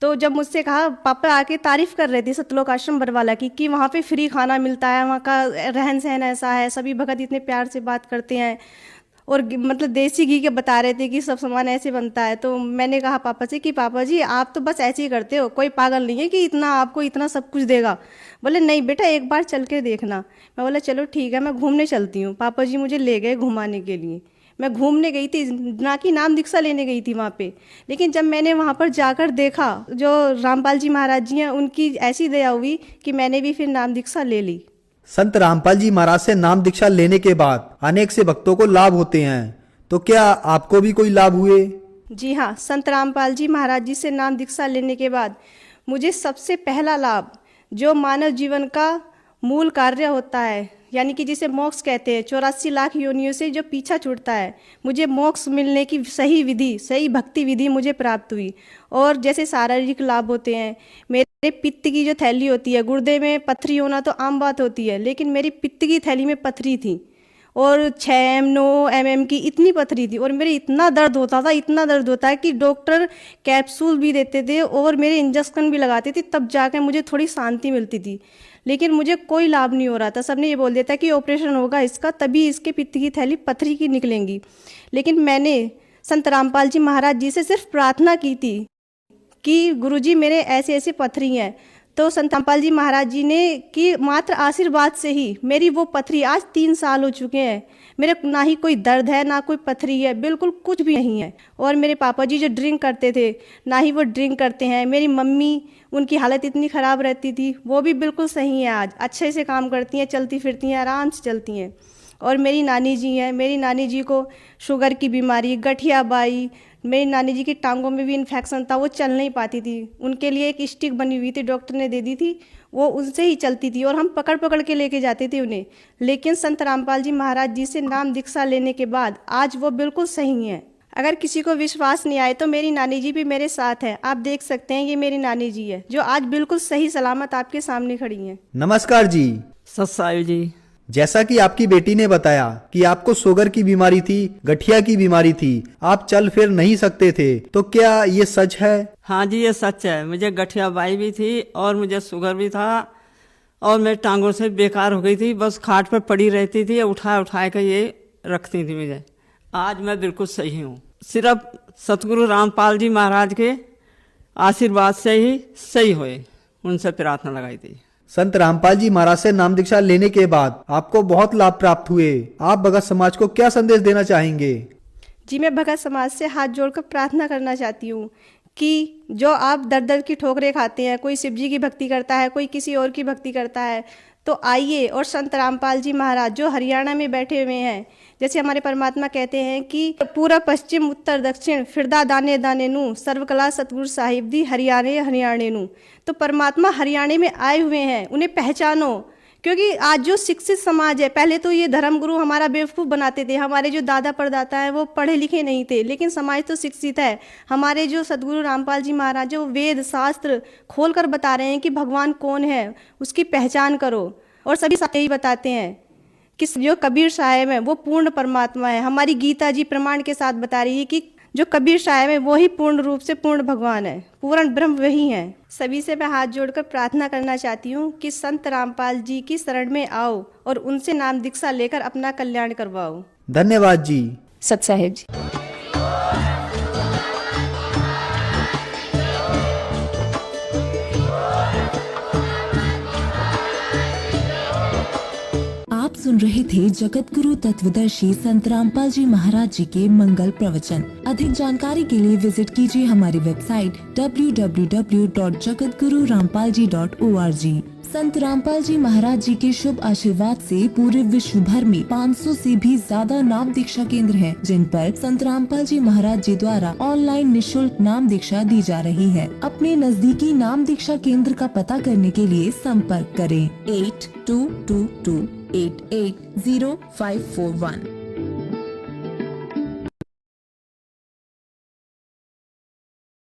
तो जब मुझसे कहा, पापा आके तारीफ कर रहे थे सतलोक आश्रम बरवाला की कि वहाँ पे फ्री खाना मिलता है, वहाँ का रहन सहन ऐसा है, सभी भगत इतने प्यार से बात करते हैं, और मतलब देसी घी के बता रहे थे कि सब सामान ऐसे बनता है। तो मैंने कहा पापा से कि पापा जी आप तो बस ऐसे ही करते हो, कोई पागल नहीं है कि इतना आपको इतना सब कुछ देगा। बोले नहीं बेटा, एक बार चल के देखना। मैं बोला चलो ठीक है, मैं घूमने चलती हूँ। पापा जी मुझे ले गए घुमाने के लिए। मैं घूमने गई थी, ना कि नाम दीक्षा लेने गई थी वहाँ पे। लेकिन जब मैंने वहाँ पर जाकर देखा, जो रामपाल जी महाराज जी हैं उनकी ऐसी दया हुई कि मैंने भी फिर नाम दीक्षा ले ली। संत रामपाल जी महाराज से नाम दीक्षा लेने के बाद अनेक से भक्तों को लाभ होते हैं, तो क्या आपको भी कोई लाभ हुए? जी हाँ, संत रामपाल जी महाराज जी से नाम दीक्षा लेने के बाद मुझे सबसे पहला लाभ, जो मानव जीवन का मूल कार्य होता है, यानी कि जिसे मोक्ष कहते हैं, 84 लाख योनियों से जो पीछा छूटता है, मुझे मोक्ष मिलने की सही विधि, सही भक्ति विधि मुझे प्राप्त हुई। और जैसे शारीरिक लाभ होते हैं, मेरे पित्त की जो थैली होती है, गुर्दे में पथरी होना तो आम बात होती है, लेकिन मेरी पित्त की थैली में पथरी थी, और 6 9 mm की इतनी पथरी थी, और मेरे इतना दर्द होता था, इतना दर्द होता है कि डॉक्टर कैप्सूल भी देते थे और मेरे इंजेक्शन भी लगाते थे, तब जाकर मुझे थोड़ी शांति मिलती थी। लेकिन मुझे कोई लाभ नहीं हो रहा था। सबने ये बोल दिया था कि ऑपरेशन होगा इसका, तभी इसके पित्त की थैली पथरी की निकलेंगी। लेकिन मैंने संत रामपाल जी महाराज जी से सिर्फ प्रार्थना की थी कि गुरुजी मेरे ऐसे ऐसे पथरी हैं। तो संत रामपाल जी महाराज जी ने कि मात्र आशीर्वाद से ही मेरी वो पथरी, आज 3 साल हो चुके हैं, मेरे ना ही कोई दर्द है ना कोई पथरी है, बिल्कुल कुछ भी नहीं है। और मेरे पापा जी जो ड्रिंक करते थे, ना ही वो ड्रिंक करते हैं। मेरी मम्मी, उनकी हालत इतनी ख़राब रहती थी, वो भी बिल्कुल सही है, आज अच्छे से काम करती हैं, चलती फिरती हैं, आराम से चलती हैं। और मेरी नानी जी हैं, मेरी नानी जी को शुगर की बीमारी, गठिया बाई, मेरी नानी जी की टांगों में भी इन्फेक्शन था, वो चल नहीं पाती थी। उनके लिए एक स्टिक बनी हुई थी, डॉक्टर ने दे दी थी, वो उनसे ही चलती थी, और हम पकड़ पकड़ के लेके जाते थे उन्हें। लेकिन संत रामपाल जी महाराज जी से नाम दीक्षा लेने के बाद आज वो बिल्कुल सही हैं। अगर किसी को विश्वास नहीं आए तो मेरी नानी जी भी मेरे साथ है, आप देख सकते हैं, ये मेरी नानी जी है जो आज बिल्कुल सही सलामत आपके सामने खड़ी हैं। नमस्कार जी। सत्सायु जी। जैसा कि आपकी बेटी ने बताया कि आपको शुगर की बीमारी थी, गठिया की बीमारी थी, आप चल फिर नहीं सकते थे, तो क्या ये सच है? हाँ जी, ये सच है। मुझे गठिया बाई भी थी और मुझे शुगर भी था, और मेरी टांगों से बेकार हो गई थी, बस खाट पर पड़ी रहती थी, उठा उठा कर ये रखती थी मुझे। आज मैं बिल्कुल सही हूँ, सिर्फ सतगुरु रामपाल जी महाराज के आशीर्वाद से ही सही हुए, उनसे प्रार्थना लगाई थी। संत रामपाल जी महाराज से नाम दीक्षा लेने के बाद आपको बहुत लाभ प्राप्त हुए। आप भगत समाज को क्या संदेश देना चाहेंगे? जी, मैं भगत समाज से हाथ जोड़कर प्रार्थना करना चाहती हूँ कि जो आप दर दर की ठोकरें खाते हैं, कोई शिव जी की भक्ति करता है, कोई किसी और की भक्ति करता है, तो आइए और संत रामपाल जी महाराज जो हरियाणा में बैठे हुए हैं, जैसे हमारे परमात्मा कहते हैं कि पूरा पश्चिम उत्तर दक्षिण फिरदा दाने दाने नू, सर्वकला सतगुरु साहिब दी हरियाणे हरियाणे नू। तो परमात्मा हरियाणा में आए हुए हैं, उन्हें पहचानो। क्योंकि आज जो शिक्षित समाज है, पहले तो ये धर्म गुरु हमारा बेवकूफ़ बनाते थे, हमारे जो दादा परदाता हैं वो पढ़े लिखे नहीं थे, लेकिन समाज तो शिक्षित है। हमारे जो सदगुरु रामपाल जी महाराज जो वेद शास्त्र खोल कर बता रहे हैं कि भगवान कौन है, उसकी पहचान करो। और सभी साथ यही बताते हैं कि जो कबीर साहब है वो पूर्ण परमात्मा है। हमारी गीता जी प्रमाण के साथ बता रही है कि जो कबीर साहब है वही पूर्ण रूप से पूर्ण भगवान है, पूर्ण ब्रह्म वही है। सभी से मैं हाथ जोड़कर प्रार्थना करना चाहती हूँ कि संत रामपाल जी की शरण में आओ और उनसे नाम दीक्षा लेकर अपना कल्याण करवाओ। धन्यवाद जी। सत साहेब जी। आप सुन रहे थे जगत गुरु तत्वदर्शी संत रामपाल जी महाराज जी के मंगल प्रवचन। अधिक जानकारी के लिए विजिट कीजिए हमारी वेबसाइट www.jagatgururampalji.org। संत रामपाल जी महाराज जी के शुभ आशीर्वाद से पूरे विश्व भर में 500 से भी ज्यादा नाम दीक्षा केंद्र हैं, जिन पर संत रामपाल जी महाराज जी द्वारा ऑनलाइन निशुल्क नाम दीक्षा दी जा रही है। अपने नजदीकी नाम दीक्षा केंद्र का पता करने के लिए संपर्क करें 8222880541।